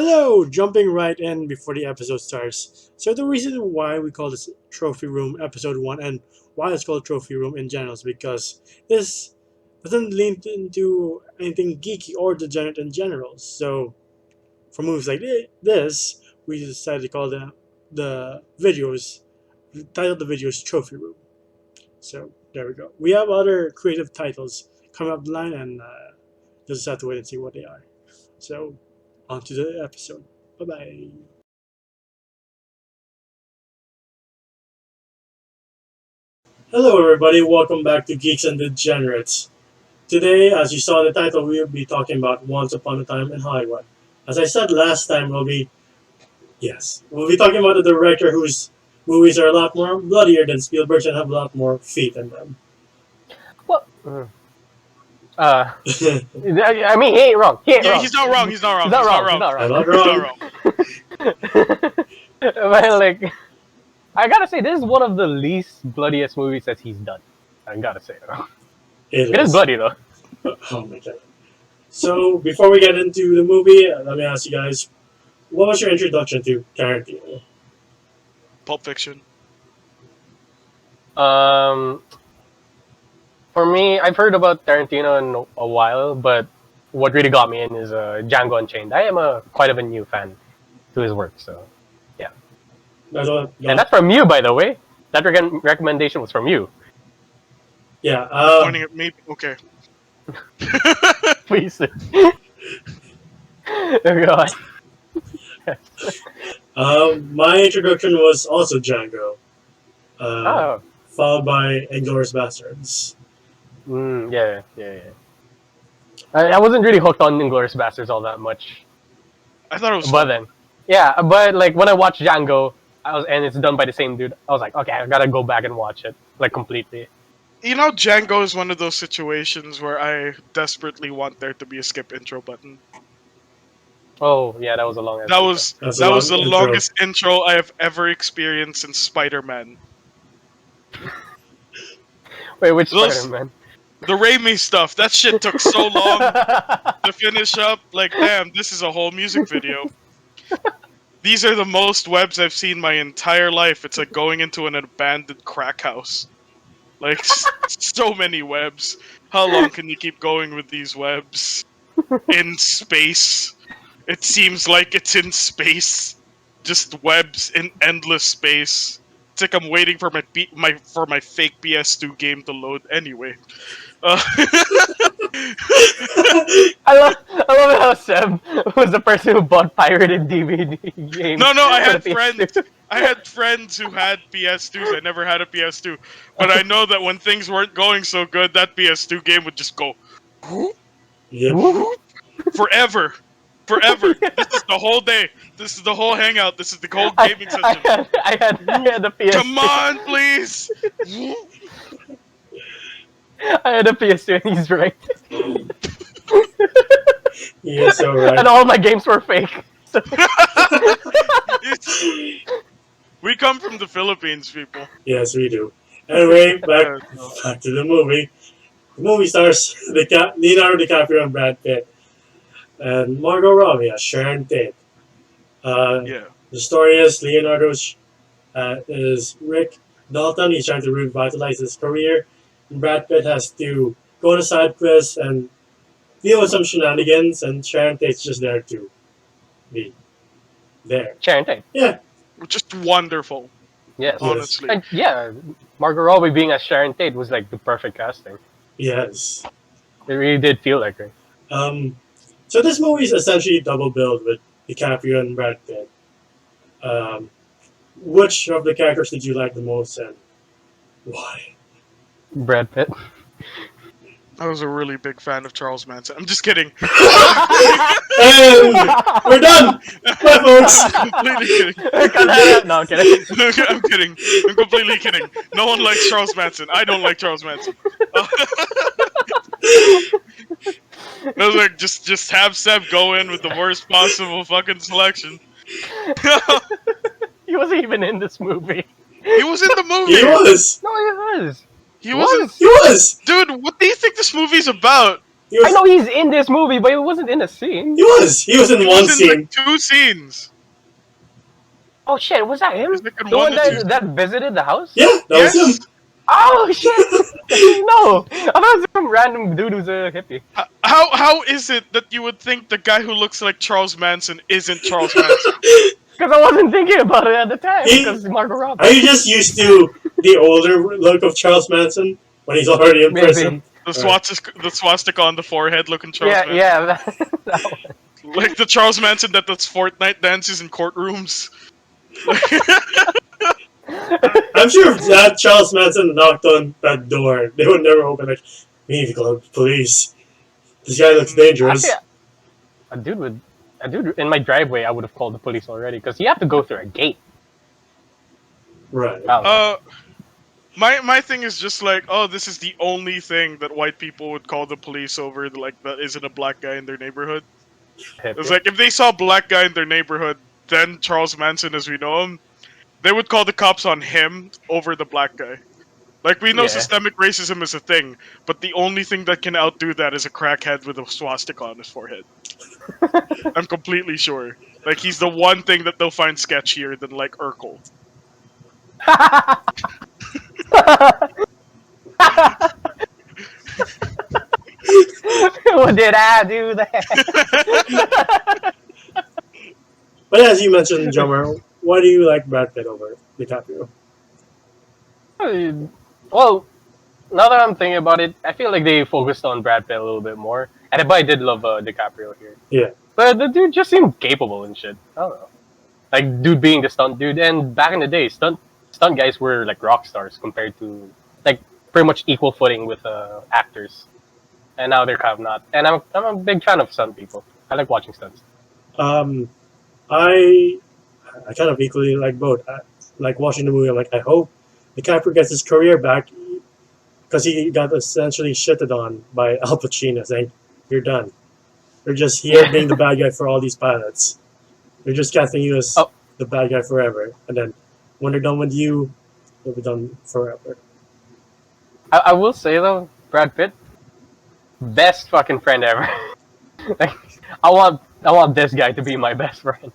Hello! Jumping right in before the episode starts. So the reason why we call this Trophy Room Episode 1 and why it's called Trophy Room in general is because this doesn't lean into anything geeky or degenerate in general. So for movies like this, we decided to call the videos, the title of the video is Trophy Room. So there we go. We have other creative titles coming up the line and just have to wait and see what they are. So on to the episode. Bye bye. Hello, everybody. Welcome back to Geeks and Degenerates. Today, as you saw in the title, we'll be talking about Once Upon a Time in Hollywood. As I said last time, we'll be talking about the director whose movies are a lot more bloodier than Spielberg's and have a lot more feet in them. Well, I mean, he ain't wrong. He ain't Yeah, wrong. he's not wrong. He's not wrong. He's not wrong. I'm not He's wrong. not wrong. But like, I gotta say, this is one of the least bloodiest movies that he's done. I gotta say, it is bloody though. Oh my god. So, before we get into the movie, let me ask you guys, what was your introduction to Tarantino? Pulp Fiction. For me, I've heard about Tarantino in a while, but what really got me in is Django Unchained. I am quite of a new fan to his work, so yeah. And that's from you, by the way. That recommendation was from you. Yeah. Pointing at me. Okay. Please. Go on. My introduction was also Django, Oh. followed by Inglourious Basterds. Yeah. I wasn't really hooked on Inglourious Basterds all that much. I thought it was But fun. then, yeah, but like when I watched Django, and it's done by the same dude, I was like, okay, I gotta go back and watch it, like completely. You know, Django is one of those situations where I desperately want there to be a skip intro button. Oh, yeah, that was a long That was That's that a was the long intro. longest intro I have ever experienced since Spider-Man. Wait, which Those- Spider-Man? The Raimi stuff, that shit took so long to finish up. Like, damn, this is a whole music video. These are the most webs I've seen my entire life. It's like going into an abandoned crack house. Like, so many webs. How long can you keep going with these webs? In space. It seems like it's in space. Just webs in endless space. It's like I'm waiting for my fake PS2 game to load anyway. I love it how Seb was the person who bought pirated DVD games. No, I for had the friends. PS2. I had friends who had PS2s. I never had a PS2, but I know that when things weren't going so good, that PS2 game would just go Yep. forever. This is the whole day. This is the whole hangout. This is the whole gaming session. I had the PS2. Come on, please. I had a PS2 and he's right. You're so right. And all my games were fake. So, We come from the Philippines, people. Yes, we do. Anyway, back to the movie. The movie stars Leonardo DiCaprio and Brad Pitt, and Margot Robbie as Sharon Tate. Yeah. The story is Leonardo is Rick Dalton. He's trying to revitalize his career. And Brad Pitt has to go on a side quest and deal with some shenanigans, and Sharon Tate's just there to be there. Sharon Tate. Yeah. Just wonderful. Yes. Honestly. And yeah, Margot Robbie being as Sharon Tate was like the perfect casting. Yes. It really did feel like her. So this movie is essentially double billed with DiCaprio and Brad Pitt. Which of the characters did you like the most and why? Brad Pitt. I was a really big fan of Charles Manson. I'm just kidding. And we're done! Bye, folks! I'm completely kidding. No, I'm kidding. I'm kidding. I'm completely kidding. No one likes Charles Manson. I don't like Charles Manson. I was like, just have Seb go in with the worst possible fucking selection. He wasn't even in this movie. He was in the movie. He was! No, he was. He wasn't. He was! Dude, what do you think this movie's about? I know he's in this movie, but he wasn't in a scene. He was in one scene. Like 2 scenes. Oh shit, was that him? He's like in The one or two that visited the house? Yeah, that was Yes. him. Oh shit! No, I thought it was some random dude who's a hippie. How is it that you would think the guy who looks like Charles Manson isn't Charles Manson? Because I wasn't thinking about it at the time. He- Because Margot Robbie. Are you just used to the older look of Charles Manson when he's already in Maybe. prison? The swastika on the forehead looking Charles Manson. Yeah. That one. Like the Charles Manson that does Fortnite dances in courtrooms. I'm sure if that Charles Manson knocked on that door, they would never open it. We need to call the police. This guy looks dangerous. Actually, a dude in my driveway, I would have called the police already because you have to go through a gate. Right. My thing is just like, oh, this is the only thing that white people would call the police over, like that isn't a black guy in their neighborhood. It's like if they saw a black guy in their neighborhood, then Charles Manson as we know him, they would call the cops on him over the black guy. Like we know systemic racism is a thing, but the only thing that can outdo that is a crackhead with a swastika on his forehead. I'm completely sure. Like he's the one thing that they'll find sketchier than like Urkel. What did I do that? But as you mentioned, Jomar, why do you like Brad Pitt over DiCaprio? Well, now that I'm thinking about it, I feel like they focused on Brad Pitt a little bit more. But I did love DiCaprio here. Yeah. But the dude just seemed capable and shit. I don't know. Like, dude being the stunt dude. And back in the day, stunt guys were like rock stars compared to, like, pretty much equal footing with actors. And now they're kind of not. And I'm a big fan of stunt people. I like watching stunts. I kind of equally like both. I like watching the movie. I'm like, I hope DiCaprio gets his career back because he got essentially shitted on by Al Pacino, saying, "You're done. You're just here being the bad guy for all these pilots. They're just casting you as the bad guy forever. And then when they're done with you, they'll be done forever." I will say though, Brad Pitt, best fucking friend ever. Like, I want this guy to be my best friend.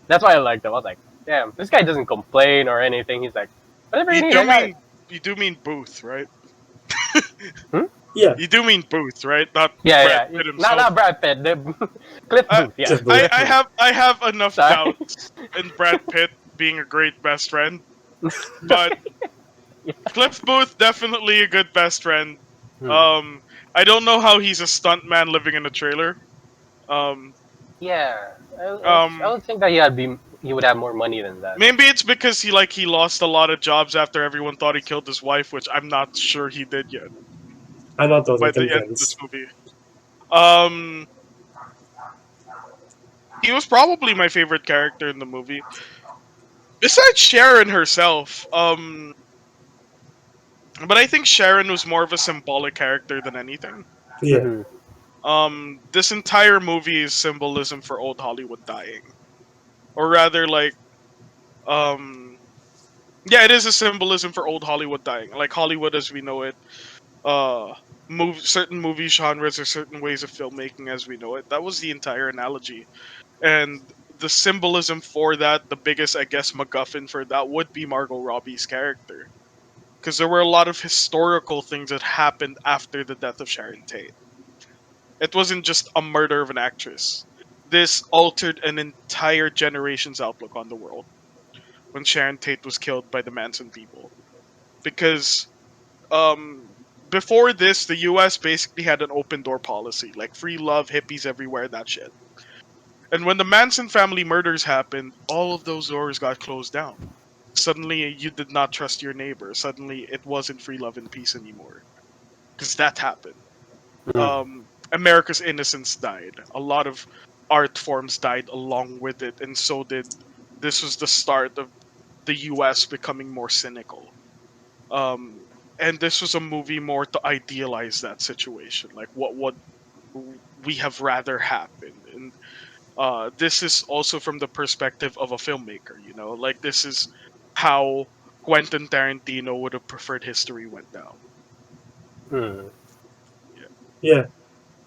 That's why I liked him. I was like, damn, this guy doesn't complain or anything. He's like, whatever you need. You do mean Booth, right? Yeah. You do mean Booth, right? Not Brad Pitt himself. Not Brad Pitt. Cliff Booth. Yeah. Cliff Booth. I have enough doubts in Brad Pitt being a great best friend, but Cliff Booth definitely a good best friend. I don't know how he's a stuntman living in a trailer. Yeah. I would think that he would have more money than that. Maybe it's because he lost a lot of jobs after everyone thought he killed his wife, which I'm not sure he did yet. I'm not totally By the end of convinced. this movie. He was probably my favorite character in the movie. Besides Sharon herself, but I think Sharon was more of a symbolic character than anything. Yeah. This entire movie is symbolism for old Hollywood dying. Or rather, like, yeah, it is a symbolism for old Hollywood dying. Like Hollywood as we know it, certain movie genres or certain ways of filmmaking as we know it. That was the entire analogy. And the symbolism for that, the biggest, I guess, MacGuffin for that would be Margot Robbie's character. Because there were a lot of historical things that happened after the death of Sharon Tate. It wasn't just a murder of an actress. This altered an entire generation's outlook on the world when Sharon Tate was killed by the Manson people. Because before this, the US basically had an open door policy, like free love, hippies everywhere, that shit. And when the Manson family murders happened, all of those doors got closed down. Suddenly, you did not trust your neighbor. Suddenly, it wasn't free love and peace anymore. Because that happened. America's innocence died. A lot of art forms died along with it, and so did. This was the start of the US becoming more cynical. And this was a movie more to idealize that situation. Like, what would we have rather happen? And this is also from the perspective of a filmmaker, you know? Like, this is how Quentin Tarantino would have preferred history went down. Yeah.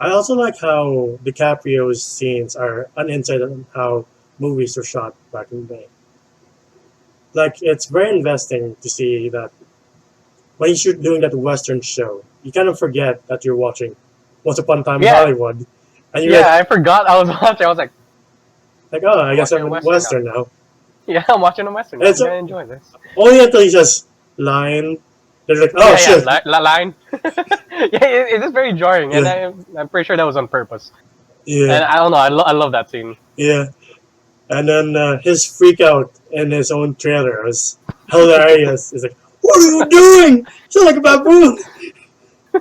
I also like how DiCaprio's scenes are an insight on how movies were shot back in the day. Like it's very investing to see that when you shoot doing that Western show, you kind of forget that you're watching Once Upon a Time in Yeah, Hollywood, and you're yeah. I forgot I was watching. I was like, oh, I I'm guess watching I'm a in western Western now. yeah, I'm watching a western And now. I'm it's gonna enjoy this. only until he says line, they're like, oh Yeah, yeah. shit, Line. Yeah, it is very jarring, and yeah, I'm pretty sure that was on purpose. yeah, And I don't know. I love that scene. yeah. And then his freak out in his own trailer was hilarious. He's like, what are you doing? Sound like a baboon. Uh,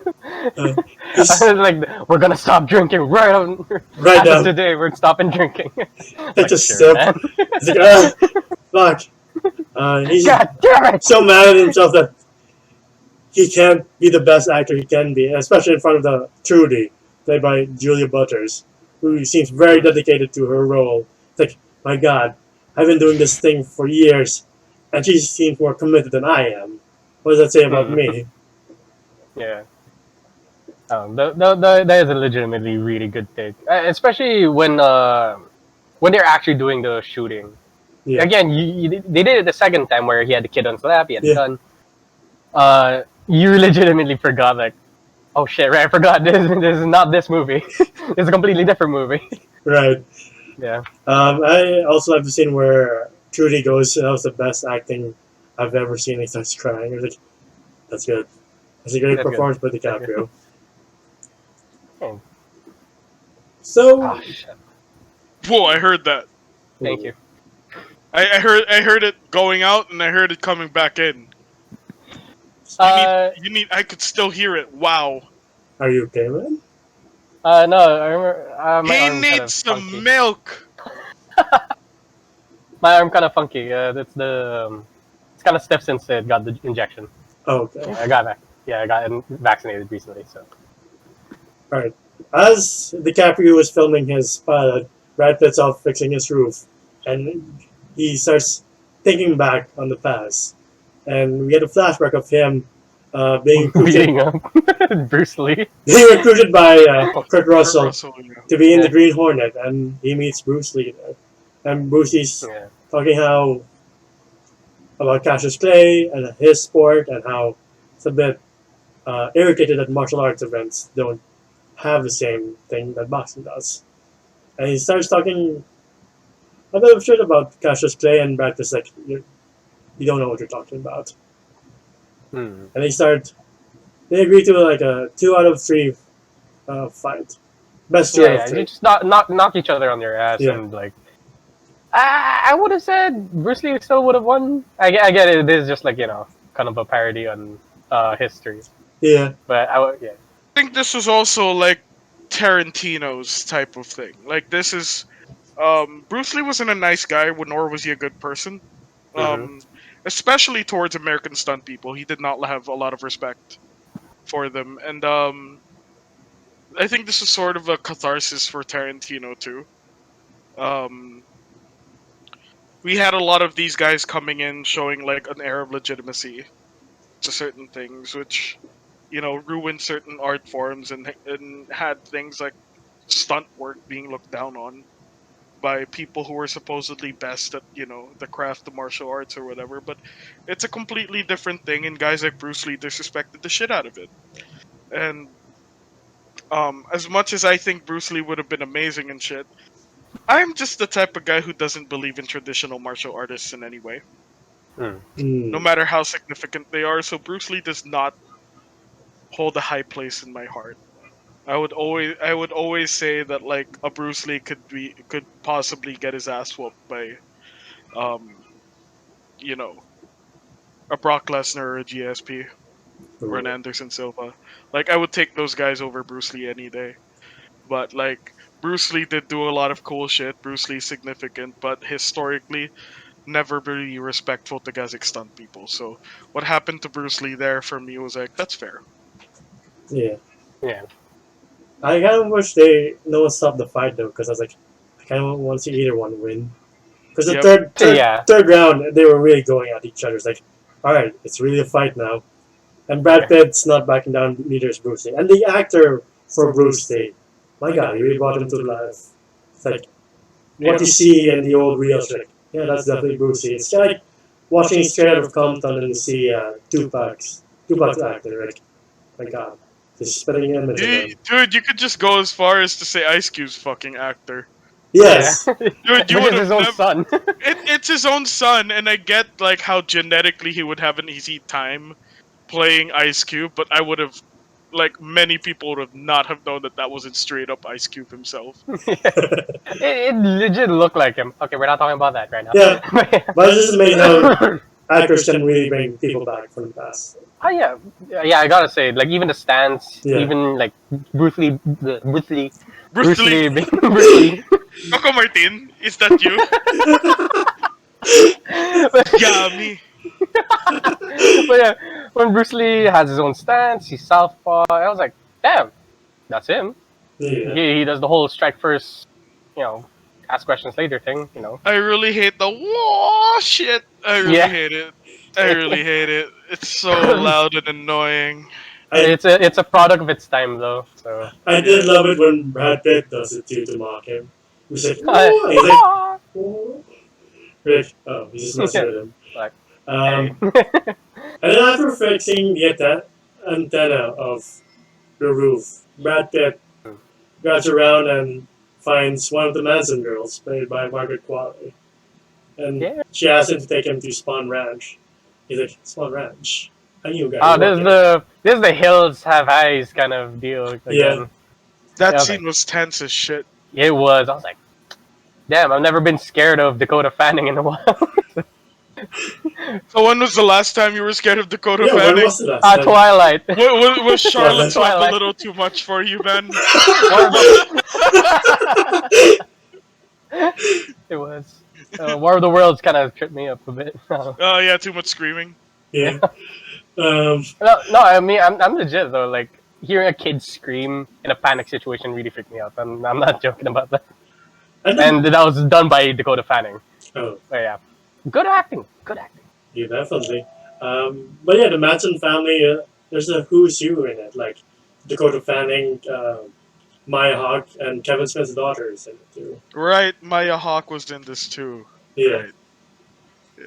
I he's was like, we're gonna stop drinking right as of now. today. We're stopping drinking. Take Like, a sure, sip. man. He's like, ah, fuck. He's God damn it! so mad at himself that he can't be the best actor he can be, especially in front of the Trudy, played by Julia Butters, who seems very dedicated to her role. It's like, my God, I've been doing this thing for years, and she seems more committed than I am. What does that say about Hmm. me? Yeah. That is a legitimately really good take, especially when they're actually doing the shooting. Yeah, Again, they did it the second time where he had the kid on his lap, he had the yeah, gun. You legitimately forgot, like, oh shit, right? I forgot this is not this movie. It's a completely different movie. right. Yeah, I also love the scene where Trudy goes, that was the best acting I've ever seen. He starts crying. You're like, that's good. That's a great that's good. performance by That's good. DiCaprio. Oh, So, oh shit! Whoa! I heard that. Thank you. I heard it going out, and I heard it coming back in. Uh, You need. I could still hear it. Wow. are you okay, man? no, I remember my He arm kind of needs some funky. milk. My arm kind of funky. That's the it's kind of stiff since it got the injection. Okay. Yeah, I got back. Yeah, I got vaccinated recently. So Alright. As DiCaprio is filming his pilot, Brad Pitt's off fixing his roof, and he starts thinking back on the past. And we get a flashback of him being recruited, beating up Bruce Lee. being recruited by Kurt Kurt Russell Russell. Yeah. to be in the Yeah, Green Hornet, and he meets Bruce Lee there. And Bruce Lee's yeah, talking how about Cassius Clay and his sport, and how it's a bit irritated that martial arts events don't have the same thing that boxing does. And he starts talking a bit of shit about Cassius Clay, and Brad Pitt's like, you don't know what you're talking about. hmm. And they agree to like a 2 out of 3 fight. Best two Yeah, out of yeah. You three. just knock each other on their ass, Yeah, and like I would have said Bruce Lee still would have won. I get it. It is just like kind of a parody on history, yeah, but I would yeah. I think this was also like Tarantino's type of thing. Like this is Bruce Lee wasn't a nice guy, nor was he a good person. Hmm. Um, especially towards American stunt people, he did not have a lot of respect for them, and I think this is sort of a catharsis for Tarantino too. Um, we had a lot of these guys coming in showing like an air of legitimacy to certain things, which ruined certain art forms and had things like stunt work being looked down on by people who were supposedly best at the craft of martial arts or whatever. But it's a completely different thing, and guys like Bruce Lee disrespected the shit out of it. And as much as I think Bruce Lee would have been amazing and shit, I'm just the type of guy who doesn't believe in traditional martial artists in any way, Hmm. no mm, matter how significant they are. So Bruce Lee does not hold a high place in my heart. I would always say that like a Bruce Lee could possibly get his ass whooped by um you know a Brock Lesnar or a GSP or an ooh, Anderson Silva. Like I would take those guys over Bruce Lee any day. But like Bruce Lee did do a lot of cool shit. Bruce Lee's significant, but historically never really respectful to Gazik stunt people. So what happened to Bruce Lee there for me was like that's fair. yeah. Yeah, I kind of wish they no one stopped the fight though, because I was like, I kind of want to see either one win. Because the Yep. yeah, third round, they were really going at each other. It's like, all right, it's really a fight now. And Brad yeah. Pitt's not backing down neither is Bruce Lee. And the actor for Bruce Lee my God, he really brought him to life. It's like what you see in the old reels, like, yeah, that's definitely Brucey. It's kind of like watching Straight Out of Compton and you see Tupac's actor, like, my God, just spitting image of him. Dude, you could just go as far as to say Ice Cube's fucking actor. Yeah. Yes. Dude, you Which would is have his own never. son. It's his own son, and I get like how genetically he would have an easy time playing Ice Cube, but I would have, like many people would have not have known that that wasn't straight up Ice Cube himself. It legit looked like him. Okay, we're not talking about that right now. Yeah, but it's just amazing how actors can really bring people back from the past. Oh yeah. I gotta say, like even the stance, Yeah. even like Bruce Lee, Bruce Lee. being Bruce Lee. Coco Martin, is that you? Yummy. But yeah, when Bruce Lee has his own stance, he's southpaw. I was like, damn, that's him. Yeah. He does the whole strike first, ask questions later thing. I really hate the whoa shit. I really Yeah. hate it. I really hate it. It's so loud and annoying. It's a product of its time though. So I did love it when Brad Pitt does it too to mock him. He's like, I- "Oh," he's like, "Oh." Like, oh, he's just messing with him. Like, And then after fixing the antenna of the roof, Brad Pitt goes around and finds one of the Manson girls, played by Margaret Qualley. And Yeah. she asks him to take him to Spawn Ranch. He's like, Spawn Ranch? I knew a guy. oh, who worked this is the hills have eyes kind of deal. Again. Yeah. That Yeah, scene was tense as shit. It was. I was like, damn, I've never been scared of Dakota Fanning in a while. So when was the last time you were scared of Dakota Yeah, when Fanning? was the last time? Twilight. Was Charlotte's Web a Twilight. little too much for you, Ben? It was. War of the Worlds kind of tripped me up a bit. No, Oh yeah, too much screaming. Yeah. I mean, I'm legit though. Like hearing a kid scream in a panic situation really freaked me out. I'm not joking about that. And that was done by Dakota Fanning. Oh, But yeah, good acting. Good acting. yeah, definitely. But yeah, the Manson family, there's a who's who in it. Like Dakota Fanning, Maya Hawke, and Kevin Smith's daughter is in it too. Right, Maya Hawke was in this too. Yeah. Right. Yeah.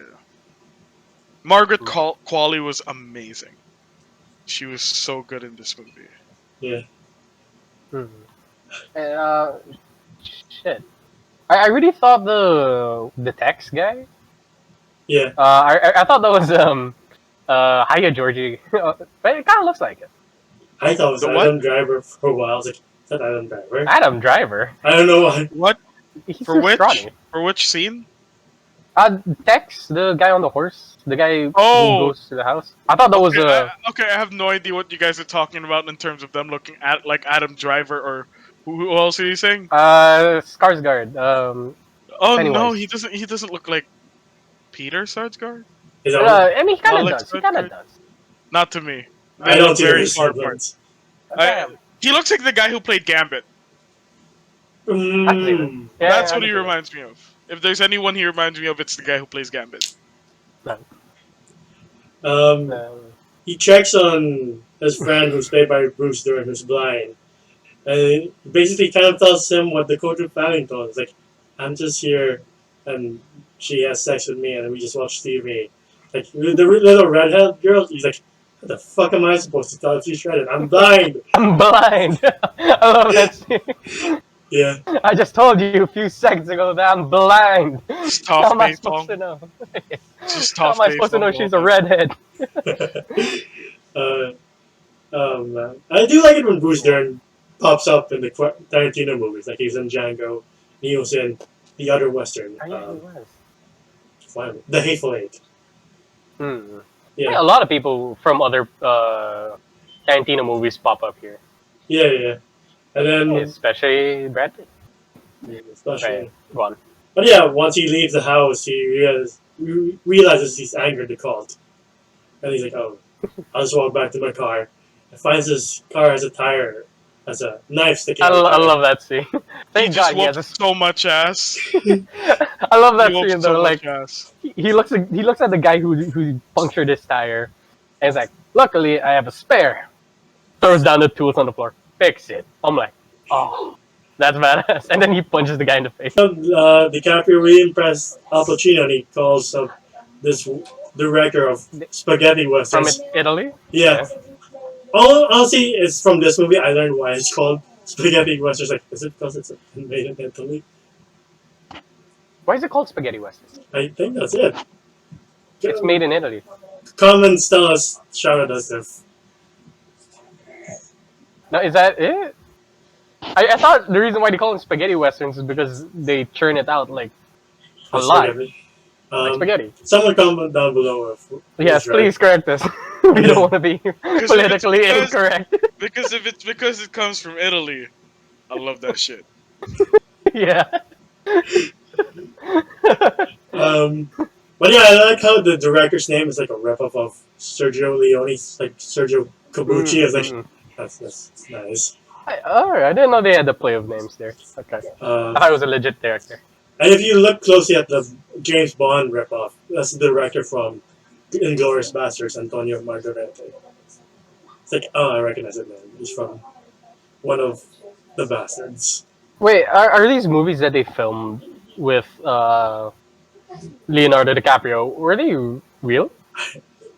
Margaret Qualley was amazing. She was so good in this movie. Yeah. And, shit. I really thought the text guy. Yeah. I thought that was Hiya Georgie, but it kind of looks like it. I thought it was The Adam Driver for a while. I was like, is that Adam Driver? Adam Driver. I don't know why. What? He's For too which? scrawny. For which scene? Tex, the guy on the horse, the guy Oh. who goes to the house. I thought that was Okay, I have no idea what you guys are talking about in terms of them looking at like Adam Driver or who else are you saying? Skarsgård. Oh no, Pennywise. he doesn't look like Peter Sarsgaard. Is that what? I mean, he kind of Alex does. He kind of Skarsgård? does. Not to me. I don't see very the far apart. resemblance. He looks like the guy who played Gambit. Mm. Yeah, That's I what he can see reminds me of. If there's anyone he reminds me of, it's the guy who plays Gambit. that. He checks on his friend who's played by Bruce Dern, who's blind. And he basically kind of tells him what Dakota Fanning told him. It's like, I'm just here, and she has sex with me, and we just watch TV. Like, the little redhead girl, he's like, what the fuck am I supposed to tell if she's shredded? I'm blind! I'm blind. I love that scene. Yeah. I just told you a few seconds ago that I'm blind. It's How tough am I baseball. supposed to know? It's just How tough am I supposed to know baseball. she's a redhead? Man. I do like it when Bruce Dern pops up in the Tarantino movies. Like, he's in Django, he was in the other Western, Oh, yeah, he was. The Hateful Eight. Hmm. Yeah. Yeah, a lot of people from other Tarantino movies pop up here, Yeah. And then, especially Brad Pitt. especially. Right, go on. But yeah, once he leaves the house, he realizes he's angered the cult. And he's like, oh, I'll just walk back to my car. And finds his car has a tire, has a knife sticking I out. the tire. love that scene. He Thank just God he has whooped a. so much ass. I love that He whooped scene so though. Like much ass. he looks at the guy who punctured his tire, and he's like, "Luckily, I have a spare." Throws down the tools on the floor. Fix it. I'm like, oh, That's badass. And then he punches the guy in the face. DiCaprio really impressed Al Pacino, and he calls up this director of spaghetti From westerns. Italy? Yeah. Honestly, it's from this movie I learned why it's called spaghetti westerns. Like, is it because it's made in Italy? Why is it called spaghetti western? I think that's it. It's made in Italy. Comments tell us, shout at us if. Now, is that it? I thought the reason why they call them spaghetti westerns is because they churn it out like a lot. Spaghetti. Like spaghetti. Someone comment down below if Yes, right. please correct us. We don't want to be politically incorrect. Because it comes from Italy, I love that shit. Yeah. But yeah, I like how the director's name is like a ripoff of Sergio Leone's, like Sergio Corbucci. Is like that's nice. Alright, I didn't know they had the play of names there. Okay. I thought it was a legit director. And if you look closely at the James Bond ripoff, that's the director from Inglourious Basterds, Antonio Margarete. It's like, oh, I recognize it, man. He's from one of the Bastards. Wait, are these movies that they filmed with Leonardo DiCaprio, were they real?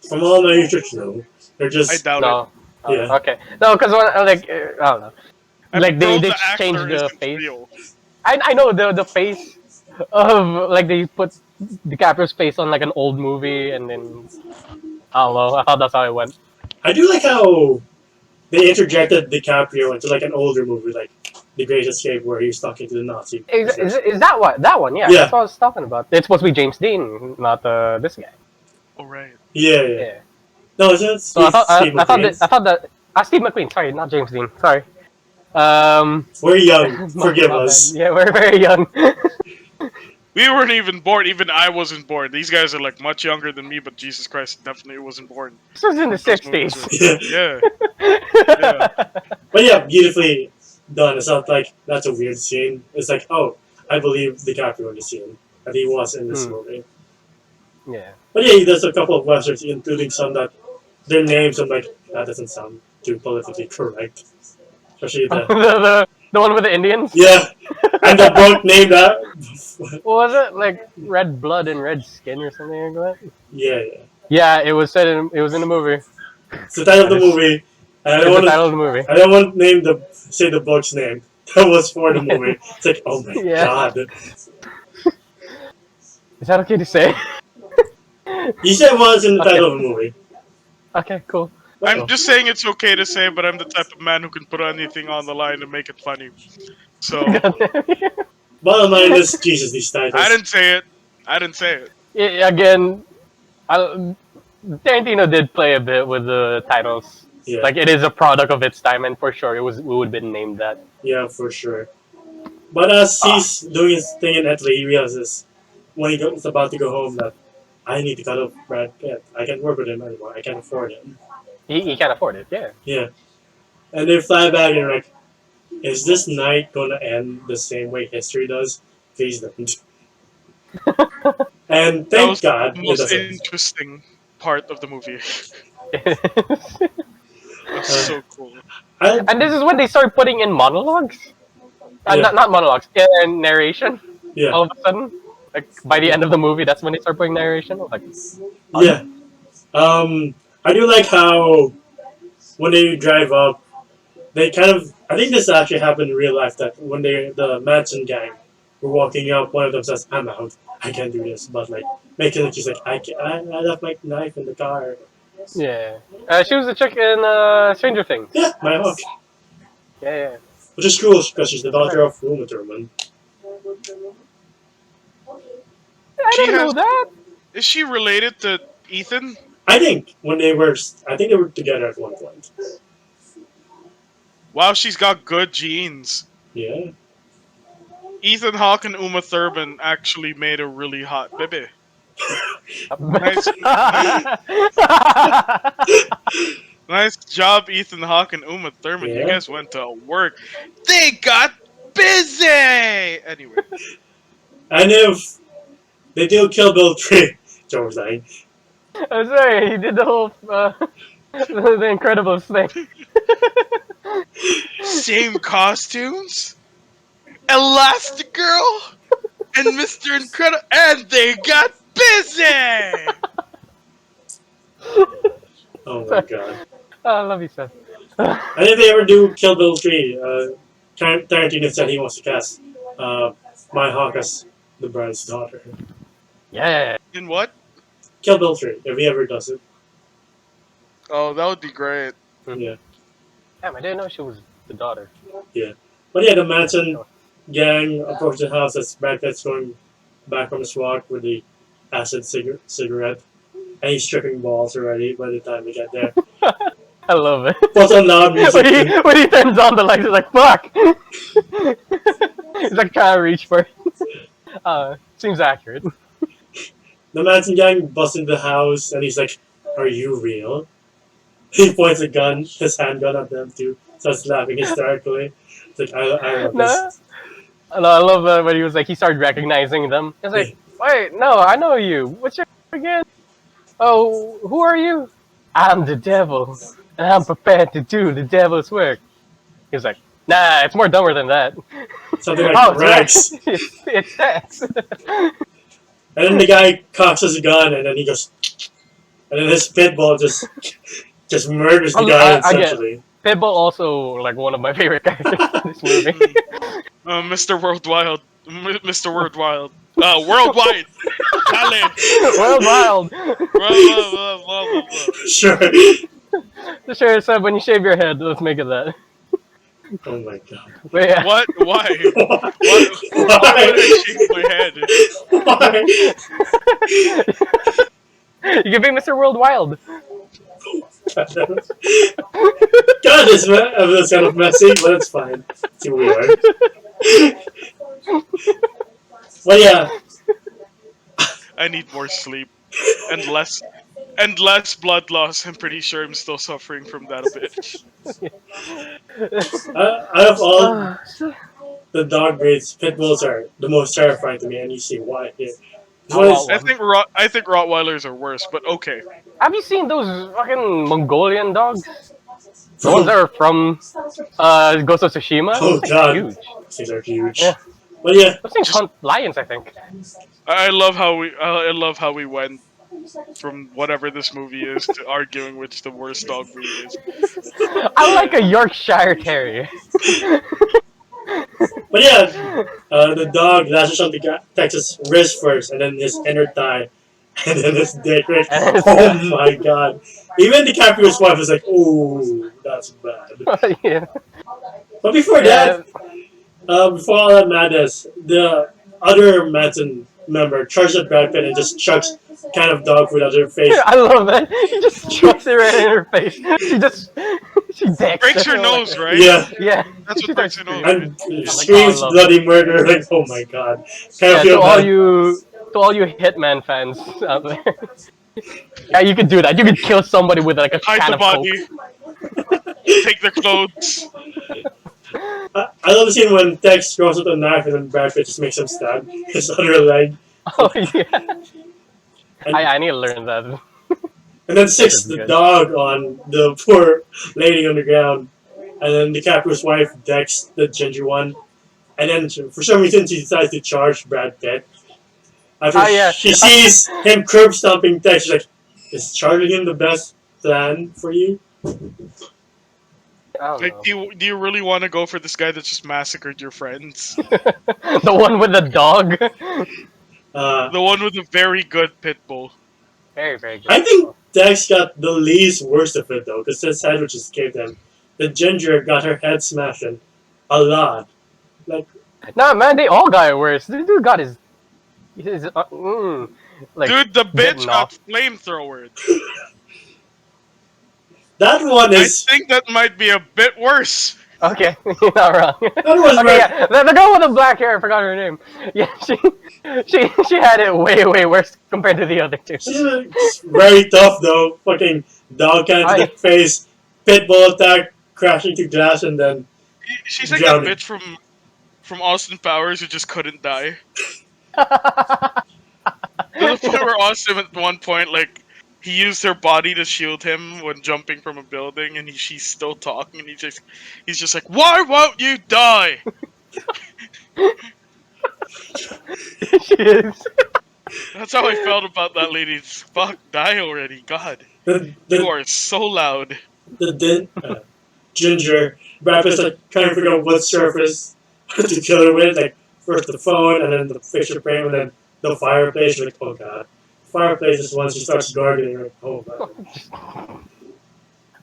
From all my research, no. They're just... I doubt No. it. Yeah. Okay. No, because like I don't know. Like they the changed actor the isn't face. real. I know the face of like they put DiCaprio's face on like an old movie and then I don't know. I thought that's how it went. I do like how they interjected DiCaprio into like an older movie, like The Great Escape, where he's talking to the Nazi. Is that what? That one? Yeah, Yeah. that's what I was talking about. It's supposed to be James Dean, not this guy. Oh right. Yeah. No, it's So I thought Steve McQueen. Steve McQueen. Sorry, not James Dean. Sorry. We're young. Forgive us. Yeah, we're very young. We weren't even born. Even I wasn't born. These guys are like much younger than me, but Jesus Christ, definitely wasn't born. This was in the Those movies '60s. were- Yeah. But yeah, beautifully done. It's not like that's a weird scene. It's like, oh, I believe DiCaprio in the scene that he was in this movie. Yeah. But yeah, he does a couple of westerns, including some that their names. I'm like, that doesn't sound too politically correct. Especially the the one with the Indians. yeah, and the book named that. What was it? Like Red Blood and Red Skin or something like that? Yeah. Yeah, it was said in the movie. It's the title of the movie. And I It's don't the want title of the movie. I don't want to name say the book's name. That was for the movie. It's like, oh my god. Is that okay to say? You said it was in the title of the movie. Okay, cool. I'm just saying it's okay to say, but I'm the type of man who can put anything on the line to make it funny. So Bottom line is, Jesus, these titles. I didn't say it. Yeah, again, Tarantino did play a bit with the titles. Yeah. Like it is a product of its time, and for sure it would have been named that. Yeah, for sure. But as he's doing his thing in Italy, he realizes when he's about to go home that I need to cut off Brad Pitt. I can't work with him anymore. I can't afford him. He can't afford it. Yeah. Yeah. And they fly back and like, is this night going to end the same way history does? Please don't. And That thank was God the it most doesn't. interesting part of the movie. That's so cool. And this is when they start putting in monologues. Yeah. Not monologues. Narration. Yeah. All of a sudden, like by the end of the movie, that's when they start putting narration. Like, Yeah. I do like how when they drive up, they kind of. I think this actually happened in real life. That when the Manson gang were walking up, one of them says, "I'm out. I can't do this." But like making it, she's like, I left my knife in the car." yeah. She was a chick in Stranger Things. Yeah, my hook. Yeah. Which is cool because she's the daughter of Uma Thurman. I She didn't know has- that. Is she related to Ethan? I think they were together at one point. Wow, she's got good genes. Yeah. Ethan Hawke and Uma Thurman actually made a really hot baby. Nice. Nice job, Ethan Hawke and Uma Thurman. You Yeah. guys went to work. They got busy! Anyway. And if they do Kill Bill 3, Joe was dying. I'm sorry, he did the whole the Incredibles thing. Same costumes? Elastigirl and Mr. Incredible, and they got busy. Oh my god. I love you, Seth. And if they ever do Kill Bill 3, Tarantino said he wants to cast My Hawk as the bride's daughter. Yeah. In what? Kill Bill 3, if he ever does it. Oh, that would be great. Yeah. Damn, I didn't know she was the daughter. But yeah, the Manson gang approached the house as Brad Pitt's going back from his walk with the acid cigarette. And he's stripping balls already by the time we get there. I love it. Puts on loud music. when he turns on the lights, he's like, fuck! He's like trying to reach for it. Seems accurate. The Manson gang busts into the house and he's like, "Are you real?" He points a gun, his handgun at them too, starts laughing hysterically. It's like, I love this. No, I love that when he was like, he started recognizing them. He's like, wait, no, I know you. What's your name again? Oh, who are you? I'm the devil, and I'm prepared to do the devil's work. He's like, nah, it's more dumber than that. Something like Rex. It's Rex. And then the guy cocks his gun and then he goes, and then his pitbull just murders the guy essentially. Pitbull also like one of my favorite characters in this movie. Mr. Worldwide. Mr. Worldwide. Worldwide. Halle. World Wild. Sure. Sure, so when you shave your head, let's make it that. Oh my god. But yeah. What? Why? Why? Why did I shake my head? Why? You can be Mr. Worldwide. God, this episode's kind of messy, but it's fine. It's who we are. Well, yeah. I need more sleep and less blood loss. I'm pretty sure I'm still suffering from that a bit. Out of all the dog breeds, pit bulls are the most terrifying to me, and you see why here. I think Rottweilers are worse, but okay. Have you seen those fucking Mongolian dogs? The ones that are from Ghost of Tsushima? Oh god, huge. These are huge. Yeah. But yeah, Those things hunt lions, I think. I love how we went from whatever this movie is to arguing which the worst dog breed is. I like a Yorkshire Terrier. But yeah, the dog lashes on the Texas wrist first, and then his inner thigh, and then his dick. Right? Oh my god! Even DiCaprio's wife is like, "Oh, that's bad." Yeah. But before that, before all that madness, the other Manson member charges at Brad Pitt and just chucks kind of dog food at her face. I love that. He just chucks it right in her face. She breaks her nose, right? Yeah. Yeah. That's what breaks her nose. And screams bloody murder. Like, oh my god. Yeah, to all you Hitman fans out there. Yeah, you could do that. You could kill somebody with like a hide can the of body. Coke. Take their clothes. I love the scene when Tex goes with a knife and then Brad Pitt just makes him stab his other leg. Oh yeah. I need to learn that. And then sits the dog on the poor lady on the ground. And then DiCaprio's wife decks the ginger one. And then for some reason she decides to charge Brad Pitt. After she sees him curb stomping Tex, she's like, is charging him the best plan for you? Like, do you really want to go for this guy that just massacred your friends? The one with the dog? The one with a very good pit bull. Very, very good. I think Dex got the least worst of it though, because his head would just caved in. The ginger got her head smashed in a lot. Like, nah, man, they all got it worse. The dude got his like, dude, the bitch got flamethrowered. That one is. I think that might be a bit worse. Okay, you're not wrong. That was okay, yeah, the girl with the black hair, I forgot her name. Yeah, she had it way worse compared to the other two. She's very tough though. Fucking dog can to the face, pit bull attack, crashing to glass, and then. She's like that bitch from Austin Powers who just couldn't die. To the point where Austin at one point, like, he used her body to shield him when jumping from a building, and she's still talking, and he's just like, why won't you die? She is. That's how I felt about that lady. Fuck, die already. God, The you the are so loud. the Ginger. Brad Pitt's like trying to figure out what surface to kill her with. Like first the phone, and then the picture frame, and then the fireplace. You're like, oh god. Fireplace is once she starts gardening. You're like, oh god.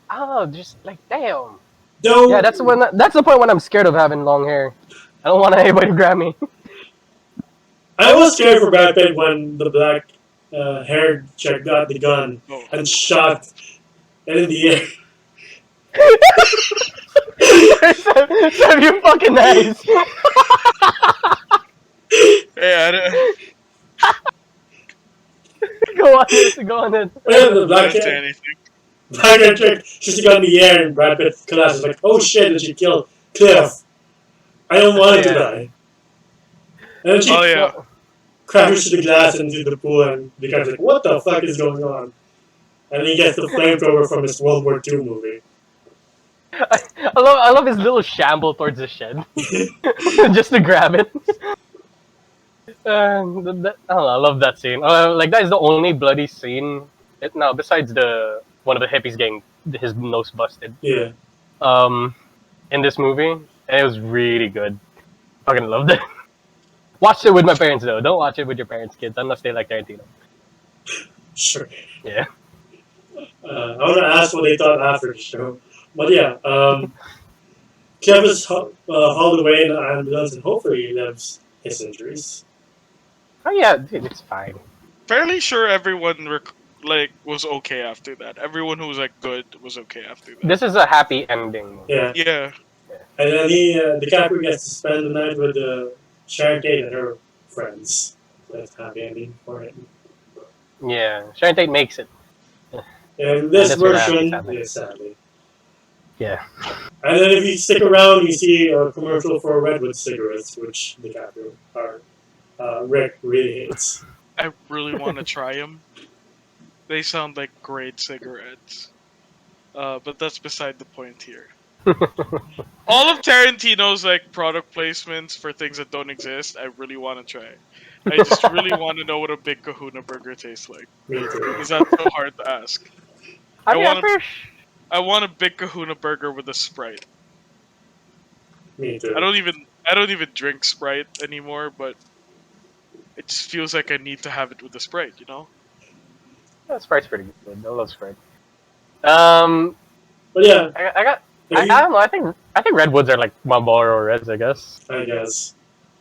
Oh, just like damn. Yeah, Though that's the point when I'm scared of having long hair. I don't want anybody to grab me. I was scared for Brad Pitt when the black haired chick got the gun Oh. and shot it in the air. Sam, you fucking nice. Yeah, Go on it. Go on it. Yeah, the I black didn't say hair. anything. Black haired chick shoots the gun in the air and Brad Pitt collapses like, oh shit, and she killed Cliff. I don't want him to Yeah. die. And then she Oh yeah. crashes through the glass into the pool and becomes like, what the fuck is going on? And then he gets the flamethrower from his World War II movie. I love his little shamble towards the shed, just to grab it. I don't know, I love that scene. Like that is the only bloody scene. Now, besides the one of the hippies getting his nose busted. Yeah. In this movie, and it was really good. Fucking loved it. Watched it with my parents though. Don't watch it with your parents' kids unless they like Tarantino. Sure. Yeah. I want to ask what they thought after the show. But yeah, Kev is hauled away in an ambulance and hopefully he lives his injuries. Oh yeah, dude, it's fine. Fairly sure everyone was okay after that. Everyone who was like good was okay after that. This is a happy ending. Yeah. Yeah. And then DiCaprio gets to spend the night with Sharon Tate and her friends. That's happy ending for him. Yeah, Sharon Tate makes it. And this that's what version, happens, sadly. Yeah. And then if you stick around, you see a commercial for Redwood cigarettes, which DiCaprio Rick really hates. I really want to try them. They sound like great cigarettes. But that's beside the point here. All of Tarantino's like product placements for things that don't exist, I really want to try. I just really want to know what a Big Kahuna burger tastes like. Me too. Is that so hard to ask? I want a Big Kahuna burger with a Sprite. Me too. I don't even drink Sprite anymore, but it just feels like I need to have it with a Sprite, you know? Yeah, Sprite's pretty good. I love Sprite. But yeah, I don't know. I think Redwoods are like Marlboro Reds, I guess. I guess.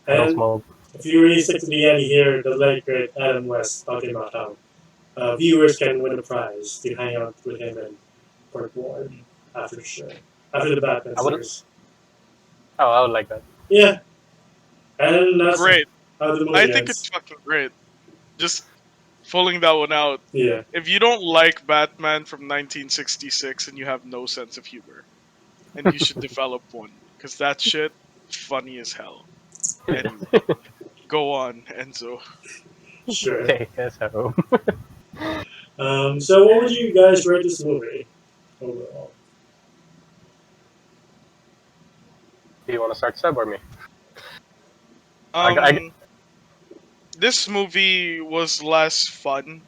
I don't And smoke. if you really stick to the end, you hear the late great Adam West talking about how viewers can win a prize to hang out with him and Port Ward after the show, after the Batman series. Oh, I would like that. Yeah, and that's Great. how the movie I ends. think it's fucking great. Just pulling that one out. Yeah, If you don't like Batman from 1966 and you have no sense of humor, and you should develop one, because that shit funny as hell. Anyway, go on, Enzo. sure. Take us home. So what would you guys rate this movie overall? Do you want to start, Seb, or me? This movie was less fun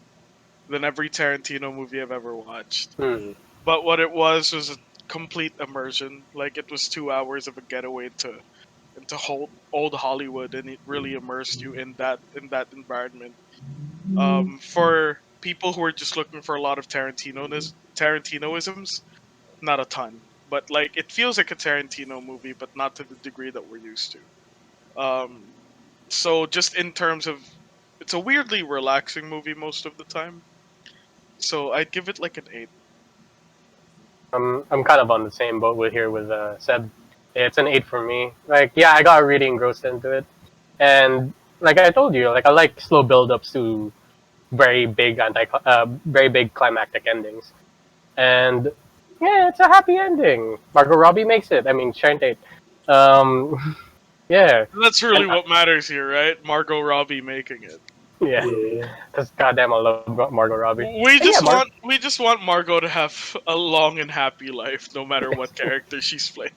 than every Tarantino movie I've ever watched. But what it was a complete immersion. Like, it was 2 hours of a getaway into old Hollywood, and it really immersed you in that environment. For people who are just looking for a lot of Tarantinoisms, not a ton. But like, it feels like a Tarantino movie, but not to the degree that we're used to. So just in terms of, it's a weirdly relaxing movie most of the time. So I'd give it like an 8. I'm kind of on the same boat with Seb. It's an 8 for me. Like, yeah, I got really engrossed into it, and like I told you, like I like slow build-ups to very big climactic endings, and yeah, it's a happy ending. Margot Robbie makes it. I mean, Sharon Tate. Yeah. That's really what matters here, right? Margot Robbie making it. Yeah. Because goddamn, I love Margot Robbie. We just want Margot to have a long and happy life, no matter what character she's playing.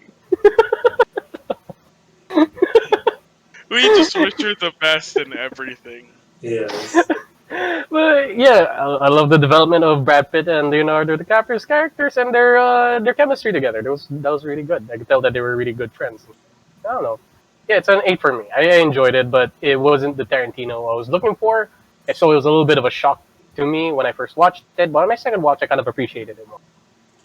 We just wish her the best in everything. Yes. But yeah, I love the development of Brad Pitt and Leonardo DiCaprio's characters and their chemistry together. That was really good. I could tell that they were really good friends. I don't know. Yeah, it's an 8 for me. I enjoyed it, but it wasn't the Tarantino I was looking for. So it was a little bit of a shock to me when I first watched it. But on my second watch, I kind of appreciated it more.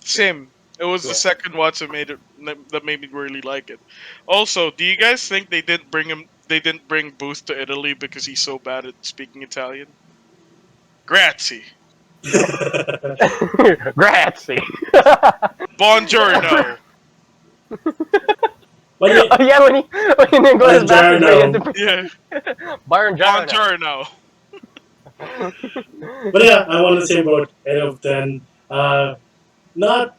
Same. It was the Yeah. second watch that made me really like it. Also, do you guys think they didn't bring him? They didn't bring Booth to Italy because he's so bad at speaking Italian. Grazie. Grazie. Buongiorno. But yeah, Oh, yeah, when he goes back to Buongiorno. Yeah. Buongiorno. Buongiorno. but yeah, I want to say about 8 of 10. Not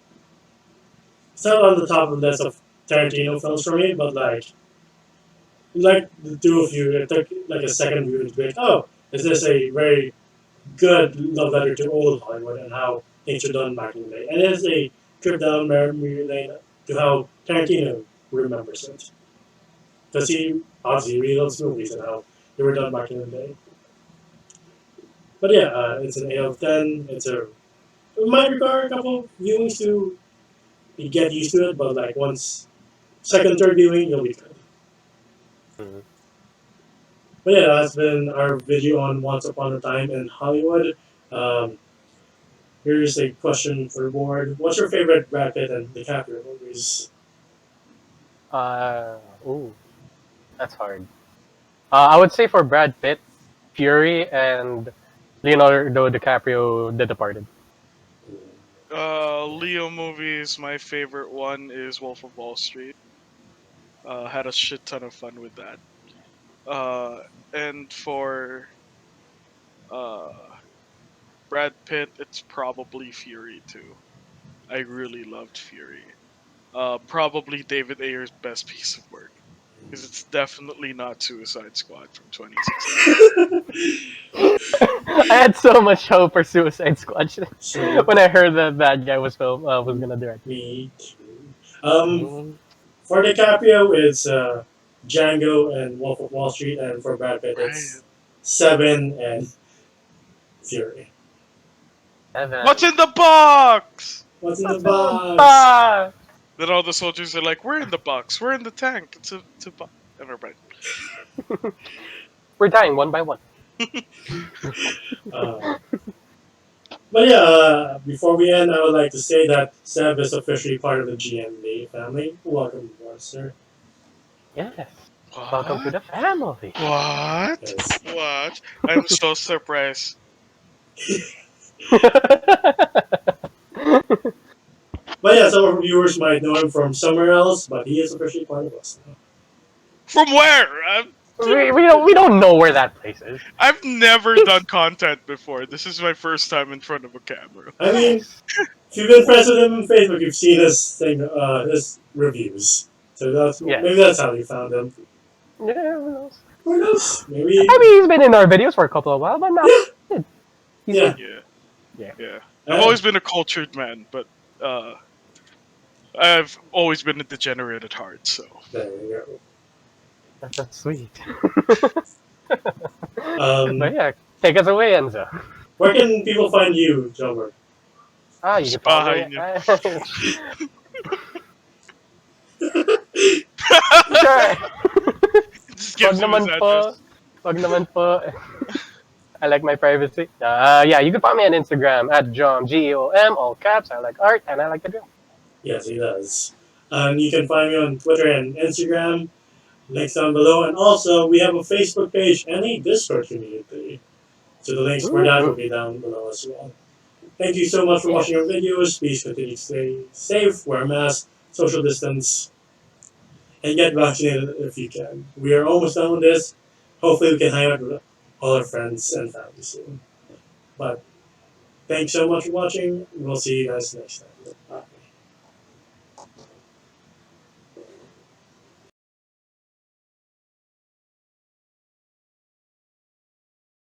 it's not on the top of the list of Tarantino films for me, but like the two of you, it took like a second view to be like, oh, is this a very good love letter to old Hollywood and how things were done back in the day? And it is a trip down memory lane to how Tarantino remembers it. Because he obviously really loves movies and how they were done back in the day. But yeah, it's an 8 of 10. It might require a couple viewings to get used to it, but like once second, third viewing, you'll be good. Mhm. But yeah, that's been our video on Once Upon a Time in Hollywood. Um, Here's a question for the board. What's your favorite Brad Pitt and DiCaprio movies? Ooh, that's hard. I would say for Brad Pitt, Fury, and Leonardo DiCaprio, The Departed. Leo movies. My favorite one is Wolf of Wall Street. Had a shit ton of fun with that. And for uh, Brad Pitt, it's probably Fury too. I really loved Fury. Probably David Ayer's best piece of work because it's definitely not Suicide Squad from 2016. I had so much hope for Suicide Squad So, when I heard that bad guy was gonna direct. me too. Mm, For DiCaprio, it's Django and Wolf of Wall Street, and for Brad Pitt, Right. it's Seven and Fury. Seven. What's in the box? What's in the What's in the box? box? Then all the soldiers are like, "We're in the box. We're in the tank. It's a box." Never mind. We're dying one by one. Uh, but yeah, before we end, I would like to say that Seb is officially part of the GMB family. Welcome aboard, sir. Yes. What? Welcome to the family. What? Yes. What? I'm so surprised. But yeah, some of our viewers might know him from somewhere else, but he is officially part of us now. From where? we don't know where that place is. I've never done content before. This is my first time in front of a camera. I mean, if you've been friends with him on Facebook, you've seen his reviews. So Yeah. maybe that's how you found him. Yeah, who knows? Who knows? Maybe. I mean, he's been in our videos for a couple of while, but now he's Yeah. Yeah. I've always been a cultured man, but I've always been a degenerate at heart. So There you That's sweet. go. But yeah, take us away, Enzo. Where can people find you, Jomer? You can follow me. Sure. just Wag gives him his naman address. po. Wag naman po. I like my privacy. Yeah, you can find me on Instagram at Jom, GEOM, all caps. I like art and I like to draw. Yes, he does. You can find me on Twitter and Instagram. Links down below. And also, we have a Facebook page and a Discord community. So the links for that will be down below as well. Thank you so much for watching our videos. Please continue to stay safe, wear a mask, social distance, and get vaccinated if you can. We are almost done with this. Hopefully we can hang out with all our friends and family soon. But thanks so much for watching. We'll see you guys next time. Bye.